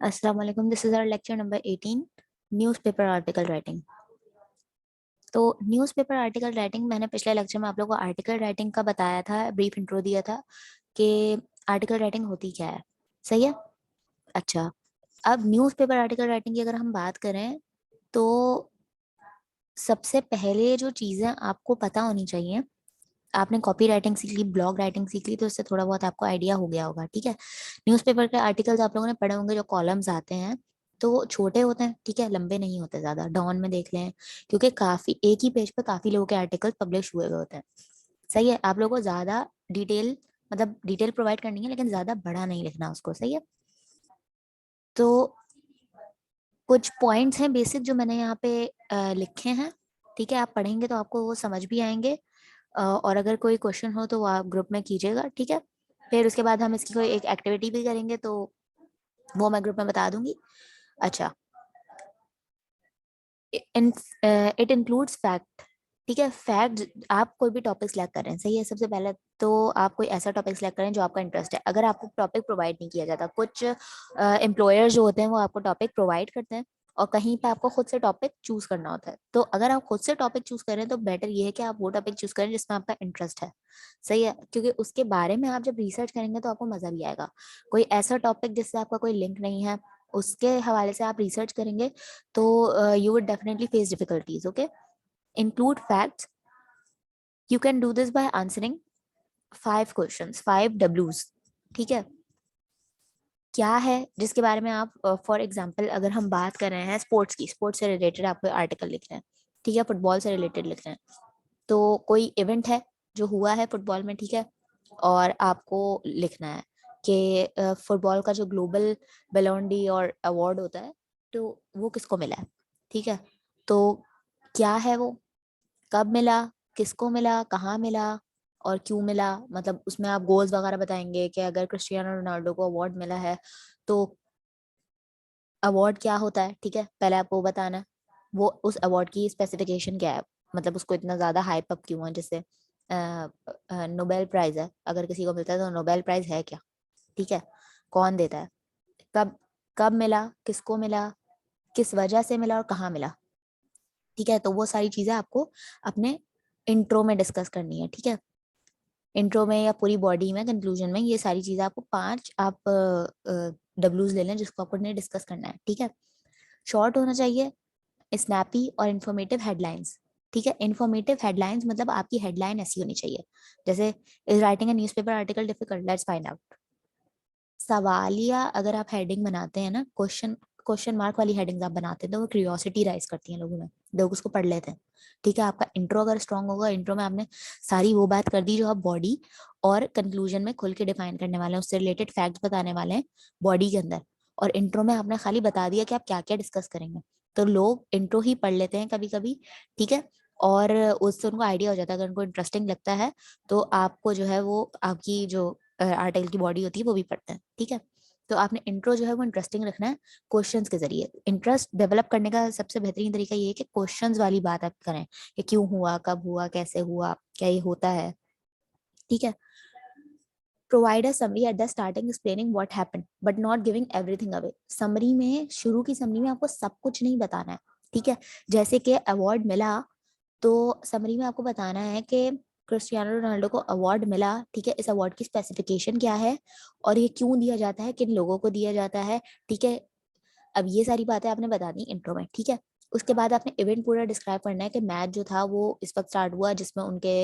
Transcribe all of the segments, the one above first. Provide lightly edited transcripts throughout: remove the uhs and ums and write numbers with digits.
अस्सलाम वालेकुम। This is our lecture number 18, newspaper article writing. तो न्यूज़पेपर आर्टिकल राइटिंग, मैंने पिछले लेक्चर में आप लोगों को आर्टिकल राइटिंग का बताया था, ब्रीफ इंट्रो दिया था कि आर्टिकल राइटिंग होती क्या है। सही है। अच्छा, अब न्यूज़पेपर आर्टिकल राइटिंग की अगर हम बात करें तो सबसे पहले जो चीज़ें आपको पता होनी चाहिए, आपने कॉपी राइटिंग सीख ली, ब्लॉग राइटिंग सीख ली, तो इससे थोड़ा बहुत आपको आइडिया हो गया होगा। ठीक है। न्यूज़पेपर के आर्टिकल्स आप लोगों ने पढ़े होंगे, जो कॉलम्स आते हैं तो वो छोटे होते हैं, ठीक है, लंबे नहीं होते ज्यादा। डॉन में देख लें, क्योंकि काफी एक ही पेज पे काफी लोगों के आर्टिकल पब्लिश हुए हुए होते हैं। सही है। आप लोगों को ज्यादा डिटेल, मतलब डिटेल प्रोवाइड करनी है, लेकिन ज्यादा बड़ा नहीं लिखना उसको। सही है। तो कुछ पॉइंट्स हैं बेसिक जो मैंने यहाँ पे लिखे हैं। ठीक है, आप पढ़ेंगे तो आपको वो समझ भी आएंगे। और अगर कोई क्वेश्चन हो तो वो आप ग्रुप में कीजिएगा। ठीक है। फिर उसके बाद हम इसकी कोई एक एक्टिविटी भी करेंगे, तो वो मैं ग्रुप में बता दूंगी। अच्छा, इट इंक्लूड्स फैक्ट। ठीक है, फैक्ट। आप कोई भी टॉपिक सिलेक्ट कर रहे हैं, सही है। सबसे पहले तो आप कोई ऐसा टॉपिक सिलेक्ट करें जो आपका इंटरेस्ट है। अगर आपको टॉपिक प्रोवाइड नहीं किया जाता, कुछ एम्प्लॉयर्स जो होते हैं वो आपको टॉपिक प्रोवाइड करते हैं, और कहीं पे आपको खुद से टॉपिक चूज करना होता है। तो अगर आप खुद से टॉपिक चूज करें तो बेटर ये है कि आप वो टॉपिक चूज करें जिसमें आपका इंटरेस्ट है। सही है, क्योंकि उसके बारे में आप जब रिसर्च करेंगे तो आपको मजा भी आएगा। कोई ऐसा टॉपिक जिससे आपका कोई लिंक नहीं है, उसके हवाले से आप रिसर्च करेंगे तो you would definitely face difficulties. Okay, include facts. You can do this by answering 5 questions, 5 W's. ठीक है। क्या है जिसके बारे में आप, फॉर एग्जाम्पल अगर हम बात कर रहे हैं स्पोर्ट्स की, स्पोर्ट्स से रिलेटेड आपको आर्टिकल लिख रहे हैं, ठीक है, फुटबॉल से रिलेटेड लिख रहे हैं, तो कोई इवेंट है जो हुआ है फुटबॉल में, ठीक है, और आपको लिखना है कि फुटबॉल का जो ग्लोबल बैलोन डी और अवार्ड होता है, तो वो किसको मिला है। ठीक है। तो क्या है वो, कब मिला, किसको मिला, कहाँ मिला, और क्यों मिला। मतलब उसमें आप गोल्स वगैरह बताएंगे कि अगर क्रिस्टियानो रोनाल्डो को अवार्ड मिला है तो अवार्ड क्या होता है। ठीक है, पहले आपको वो बताना है वो उस अवार्ड की स्पेसिफिकेशन क्या है, मतलब उसको इतना ज्यादा हाइप अप क्यों है। जैसे नोबेल प्राइज है, अगर किसी को मिलता है तो नोबेल प्राइज है क्या। ठीक है, कौन देता है, कब, कब मिला, किसको मिला, किस वजह से मिला, और कहाँ मिला। ठीक है, तो वो सारी चीजें आपको अपने इंट्रो में डिस्कस करनी है। ठीक है, इंट्रो में या पूरी बॉडी में, कंक्लूजन में, ये सारी चीजें आपको 5 आप डब्ल्यूज ले लें जिसको आपको डिस्कस करना है। ठीक है। शॉर्ट होना चाहिए, स्नैपी और इंफॉर्मेटिव हेडलाइंस। ठीक है, इंफॉर्मेटिव हेडलाइंस मतलब आपकी हेडलाइन ऐसी होनी चाहिए जैसे, is writing a newspaper article difficult, let's find out. सवालिया अगर आप हेडिंग बनाते हैं ना, क्वेश्चन क्वेश्चन मार्क वाली हेडिंग्स आप बनाते हैं, तो वो क्यूरियोसिटी राइज करती हैं लोगों में, लोग उसको पढ़ लेते हैं। ठीक है, आपका इंट्रो अगर स्ट्रांग होगा, इंट्रो में आपने सारी वो बात कर दी जो आप बॉडी और कंक्लूजन में खुल के डिफाइन करने वाले हैं, उससे रिलेटेड फैक्ट्स बताने वाले हैं बॉडी के अंदर, और इंट्रो में आपने खाली बता दिया कि आप क्या क्या डिस्कस करेंगे, तो लोग इंट्रो ही पढ़ लेते हैं कभी कभी। ठीक है, और उससे उनको आइडिया हो जाता है, अगर उनको इंटरेस्टिंग लगता है तो आपको जो है वो आपकी जो आर्टिकल की बॉडी होती है वो भी पढ़ते हैं। ठीक है, तो आपने इंट्रो जो है वो इंटरेस्टिंग रखना है क्वेश्चंस के जरिए। इंटरेस्ट डेवलप करने का सबसे बेहतरीन तरीका ये है कि क्वेश्चंस वाली बात आप करें कि क्यों हुआ, कब हुआ, कैसे हुआ, क्या ये होता है। ठीक है। Provide a summary at the starting explaining what happened but not giving everything away. Summary में, शुरू की समरी में आपको सब कुछ नहीं बताना है। ठीक है, जैसे कि अवार्ड मिला, तो समरी में आपको बताना है कि क्रिस्टियानो रोनाल्डो को अवार्ड मिला। ठीक है, इस अवार्ड की स्पेसिफिकेशन क्या है और ये क्यों दिया जाता है, किन लोगों को दिया जाता है। ठीक है, अब ये सारी बातें आपने बता दी इंट्रो में। ठीक है, उसके बाद आपने इवेंट पूरा डिस्क्राइब करना है कि मैच जो था वो इस वक्त स्टार्ट हुआ, जिसमें उनके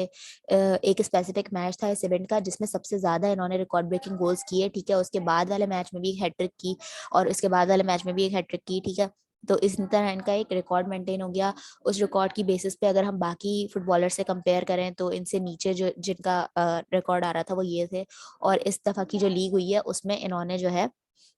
एक स्पेसिफिक मैच था इस इवेंट का जिसमें सबसे ज्यादा इन्होंने रिकॉर्ड ब्रेकिंग गोल्स किए। ठीक है, उसके बाद वाले मैच में भी एक हैट्रिक की, और उसके बाद वाले मैच में भी एक हैट्रिक की। ठीक है, तो इस तरह इनका एक रिकॉर्ड मेंटेन हो गया। उस रिकॉर्ड की बेसिस पे अगर हम बाकी फुटबॉलर से कंपेयर करें तो इनसे नीचे जो जिनका रिकॉर्ड आ रहा था वो ये थे, और इस दफा की जो लीग हुई है उसमें इन्होंने जो है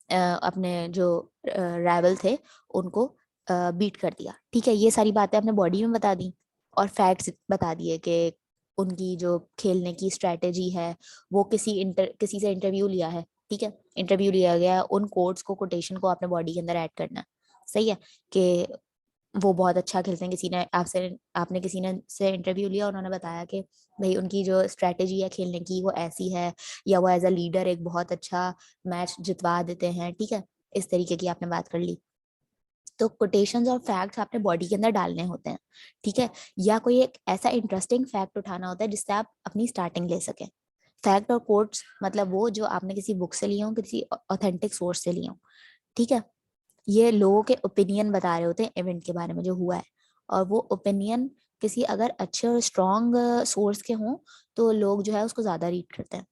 अपने जो राइवल थे उनको बीट कर दिया। ठीक है, ये सारी बातें आपने बॉडी में बता दी, और फैक्ट्स बता दिए कि उनकी जो खेलने की स्ट्रेटेजी है वो किसी से इंटरव्यू लिया है। ठीक है, इंटरव्यू लिया गया है, उन कोट्स को, कोटेशन को आपने बॉडी के अंदर ऐड करना है। सही है, कि वो बहुत अच्छा खेलते हैं, किसी ने आपसे, आपने किसी ने से इंटरव्यू लिया, उन्होंने बताया कि भाई उनकी जो स्ट्रेटेजी है खेलने की वो ऐसी है, या वो एज अ लीडर एक बहुत अच्छा मैच जितवा देते हैं। ठीक है, इस तरीके की आपने बात कर ली। तो कोटेशंस और फैक्ट्स आपने बॉडी के अंदर डालने होते हैं, ठीक है, या कोई एक ऐसा इंटरेस्टिंग फैक्ट उठाना होता है जिससे आप अपनी स्टार्टिंग ले सकें। फैक्ट और कोट्स मतलब वो जो आपने किसी बुक से लिए हो, किसी ऑथेंटिक सोर्स से लिए हो, ठीक है। ये लोगों के ओपिनियन बता रहे होते हैं इवेंट के बारे में जो हुआ है, और वो ओपिनियन किसी अगर अच्छे और स्ट्रॉन्ग सोर्स के हों तो लोग जो है उसको ज्यादा रीड करते हैं।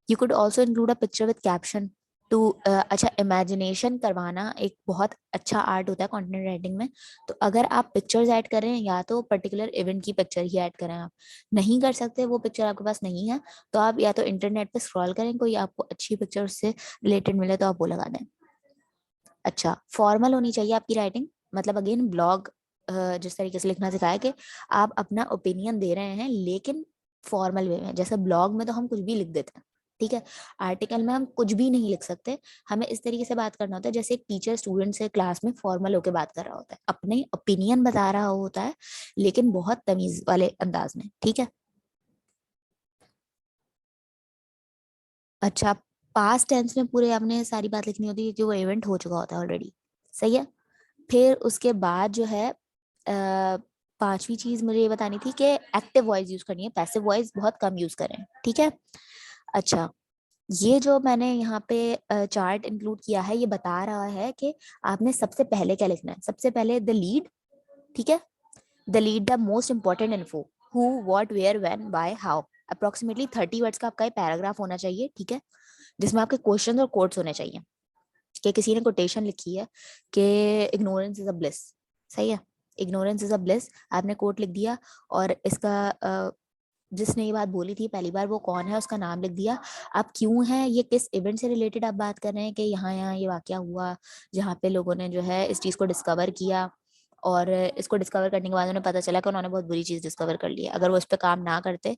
You could also include a picture with caption too, अच्छा, इमेजिनेशन करवाना एक बहुत अच्छा आर्ट होता है कंटेंट राइटिंग में। तो अगर आप पिक्चर्स ऐड कर रहे हैं या तो पर्टिकुलर इवेंट की पिक्चर ही ऐड करें, आप नहीं कर सकते, वो पिक्चर आपके पास नहीं है, तो आप या तो इंटरनेट पे स्क्रॉल करें, कोई आपको अच्छी पिक्चर उससे रिलेटेड मिले तो आप वो लगा दें। अच्छा, फॉर्मल होनी चाहिए आपकी राइटिंग, मतलब अगेन ब्लॉग जिस तरीके से लिखना सिखाया कि आप अपना ओपिनियन दे रहे हैं लेकिन फॉर्मल वे में। जैसे ब्लॉग में तो हम कुछ भी लिख देते हैं, ठीक है, आर्टिकल में हम कुछ भी नहीं लिख सकते। हमें इस तरीके से बात करना होता है जैसे एक टीचर स्टूडेंट से क्लास में फॉर्मल होकर बात कर रहा होता है, अपने ओपिनियन बता रहा होता है लेकिन बहुत तमीज वाले अंदाज में, ठीक है। अच्छा, पास्ट टेंस में पूरे आपने सारी बात लिखनी होती है कि वो इवेंट हो चुका होता है ऑलरेडी, सही है। फिर उसके बाद जो है पांचवी चीज मुझे ये बतानी थी कि एक्टिव वॉइस यूज करनी है, पैसिव वॉइस बहुत कम यूज करें, ठीक है। अच्छा, ये जो मैंने यहाँ पे चार्ट इंक्लूड किया है ये बता रहा है कि आपने सबसे पहले क्या लिखना है। सबसे पहले द लीड, ठीक है, the lead the most important info, who what where when why how. Approximately 30 words का आपका पैराग्राफ होना चाहिए, ठीक है, जिसमें आपके क्वेश्चन और कोट्स होने चाहिए। कि किसी ने कोटेशन लिखी है कि इग्नोरेंस इज अ ब्लिस, सही है, इग्नोरेंस इज अ ब्लिस, आपने कोट लिख दिया, और इसका जिसने ये बात बोली थी पहली बार वो कौन है उसका नाम लिख दिया। आप क्यों है, ये किस इवेंट से रिलेटेड आप बात कर रहे हैं कि यहाँ यहाँ ये वाकया हुआ जहाँ पे लोगों ने जो है इस चीज को डिस्कवर किया, और इसको डिस्कवर करने के बाद उन्हें पता चला कि उन्होंने बहुत बुरी चीज डिस्कवर कर ली है। अगर वो इस पे काम ना करते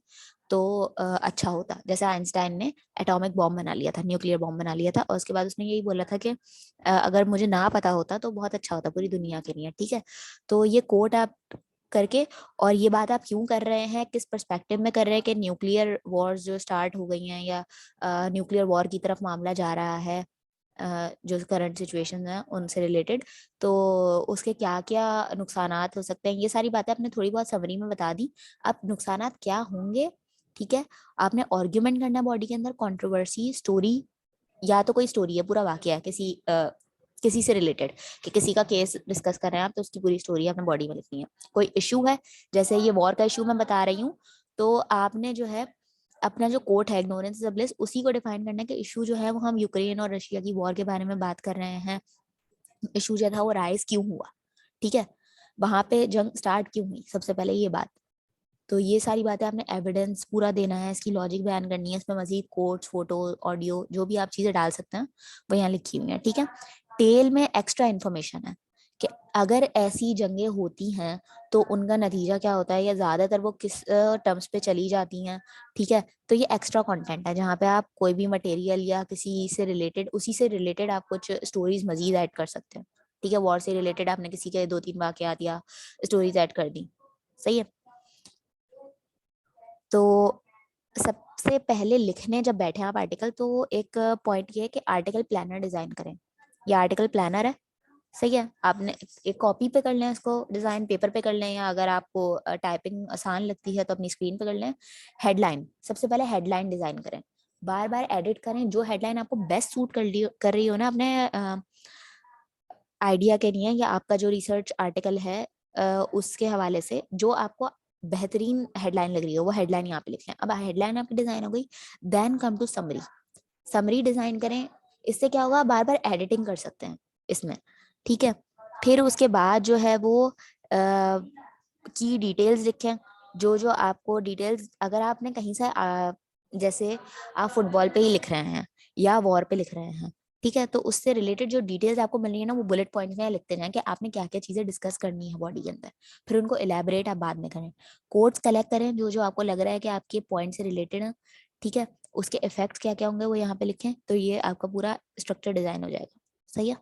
तो अच्छा होता। जैसे आइंस्टाइन ने एटॉमिक बॉम्ब बना लिया था, न्यूक्लियर बॉम्ब बना लिया था, और उसके बाद उसने यही बोला था कि अगर मुझे ना पता होता तो बहुत अच्छा होता पूरी दुनिया के लिए, ठीक है। तो ये कोट आप करके, और ये बात आप क्यों कर रहे हैं, किस पर्सपेक्टिव में कर रहे हैं कि न्यूक्लियर वॉर्स जो स्टार्ट हो गई हैं या न्यूक्लियर वॉर की तरफ मामला जा रहा है, जो करंट सिचुएशन है उनसे रिलेटेड, तो उसके क्या क्या नुकसानात हो सकते हैं, ये सारी बातें आपने थोड़ी बहुत समरी में बता दी। अब नुकसानात क्या होंगे, ठीक है, आपने आर्ग्यूमेंट करना बॉडी के अंदर, कंट्रोवर्सी स्टोरी, या तो कोई स्टोरी है पूरा वाकया है किसी किसी से रिलेटेड, कि किसी का केस डिस्कस कर रहे हैं आप, तो उसकी पूरी स्टोरी अपने बॉडी में लिखनी है। कोई इशू है, जैसे ये वॉर का इशू मैं बता रही हूँ, तो आपने जो है अपना जो कोट है इग्नोरेंस इज अ ब्लिस उसी को डिफाइन करना है कि इशू जो है वो हम यूक्रेन और रशिया की वॉर के बारे में बात कर रहे हैं। इशू जो था वो राइज क्यों हुआ, ठीक है, वहां पे जंग स्टार्ट क्यों हुई, सबसे पहले ये बात। तो ये सारी बातें आपने एविडेंस पूरा देना है, इसकी लॉजिक बयान करनी है, इसमें मजीद कोट्स फोटो ऑडियो जो भी आप चीजें डाल सकते हैं वो यहाँ लिखी हुई है, ठीक है। टेल में एक्स्ट्रा इन्फॉर्मेशन है कि अगर ऐसी जंगें होती हैं तो उनका नतीजा क्या होता है, या ज्यादातर वो किस टर्म्स पे चली जाती हैं, ठीक है। तो ये एक्स्ट्रा कंटेंट है जहाँ पे आप कोई भी मटेरियल या किसी से रिलेटेड, उसी से रिलेटेड आप कुछ स्टोरीज मजीद ऐड कर सकते हैं, ठीक है। वॉर से रिलेटेड आपने किसी के दो तीन वाकयात या स्टोरीज ऐड कर दी, सही है। तो सबसे पहले लिखने जब बैठे आप आर्टिकल, तो एक पॉइंट ये है कि आर्टिकल प्लानर डिजाइन करें। ये आर्टिकल प्लानर है, सही है, आपने एक कॉपी पे कर लें इसको, डिजाइन पेपर पे कर लें, या अगर आपको टाइपिंग आसान लगती है तो अपनी स्क्रीन पे कर लें। हेडलाइन, सबसे पहले हेडलाइन डिजाइन करें, बार बार एडिट करें, जो हेडलाइन आपको बेस्ट सूट कर रही हो ना अपने आइडिया के लिए, या आपका जो रिसर्च आर्टिकल है उसके हवाले से जो आपको बेहतरीन हेडलाइन लग रही है वो हेडलाइन यहाँ पे लिख लें। अब हेडलाइन आपकी डिजाइन हो गई, then come to summary. Summary design करें, इससे क्या होगा, बार बार एडिटिंग कर सकते हैं इसमें, ठीक है। फिर उसके बाद जो है वो की डिटेल्स लिखें, जो जो आपको डिटेल्स, अगर आपने कहीं से जैसे आप फुटबॉल पे ही लिख रहे हैं या वॉर पे लिख रहे हैं, ठीक है, तो उससे रिलेटेड जो डिटेल्स आपको मिल रही है ना वो बुलेट पॉइंट्स में लिखते जाएं कि आपने क्या क्या चीजें डिस्कस करनी है बॉडी के अंदर। फिर उनको इलेबोरेट आप बाद में करें, कोट्स कलेक्ट करें जो जो आपको लग रहा है कि आपके पॉइंट से रिलेटेड है, ठीक है। उसके इफेक्ट्स क्या क्या होंगे वो यहाँ पे लिखें, तो ये आपका पूरा स्ट्रक्चर डिजाइन हो जाएगा, सही है।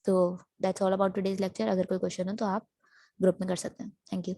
तो that's all about today's lecture. अगर कोई क्वेश्चन हो तो आप ग्रुप में कर सकते हैं। Thank you.